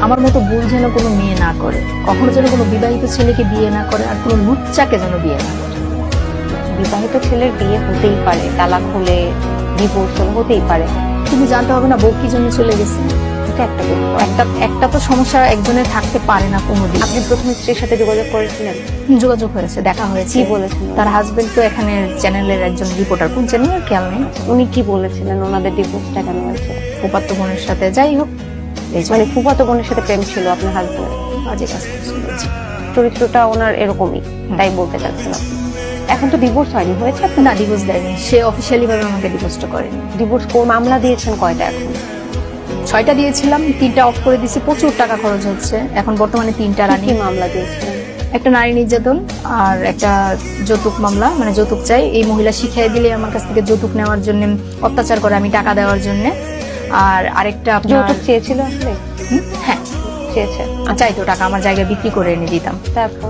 আমার মতো ভুল যেন কোনো মেয়ে না করে, কখনো যেন কোনো বিবাহিত ছেলেকে বিয়ে না করে, আর কোনো লুচ্চাকে যেন বিয়ে না করে। বিবাহিত ছেলের বিয়ে হতেই পারে, তালাক হলে, ডিভোর্স হতেই পারে। তুমি জানতে হবে না বউ কি জন্য চলে গেছে। এটা একটা গল্প। একটা তো সমস্যা একজনের থাকতে পারে না কোনোদিন। আপনি প্রথম স্ত্রীর সাথে যোগাযোগ করেছিলেন? যোগাযোগ হয়েছে, দেখা হয়েছে। কি বলেছেন? তার হাজবেন্ড তো এখানে চ্যানেলের একজন রিপোর্টার, কোন চ্যানেল খেয়াল নেই। উনি কি বলেছিলেন ওনাদের ডিভোর্সটা কেন হয়েছে? ফুফাতো বোনের সাথে, যাই হোক, মানে ফুফাতো বোনের সাথে প্রেম ছিল আপনার হাজবেন্ড? বাজে কাজ করছে। চরিত্রটা ওনার এরকমই, তাই বলতে চাচ্ছেন আপনি? এখন তো ডিভোর্স হয়নি, হয়েছে? না, ডিভোর্স দেয়নি, সে অফিসিয়ালি ভাবে আমাকে ডিভোর্সটা করেনি। ডিভোর্স মামলা দিয়েছেন কয়টা এখন? 6টা দিয়েছিলাম, 3টা অফ করে দিয়েছি, প্রচুর টাকা খরচ হচ্ছে। এখন বর্তমানে 3টা রানি। কি মামলা দিয়েছিলেন? একটা নারী নির্যাতন আর একটা যৌতুক মামলা, মানে যৌতুক চাই, এই মহিলা শিখিয়ে দিলে আমার কাছ থেকে যৌতুক নেওয়ার জন্য, অত্যাচার করে আমি টাকা দেওয়ার জন্য। আর আরেকটা যৌতুক চেয়েছিল আসলে? হ্যাঁ চেয়েছে। চাইতো টাকা, আমার জায়গা বিক্রি করে এনে দিতাম। তারপর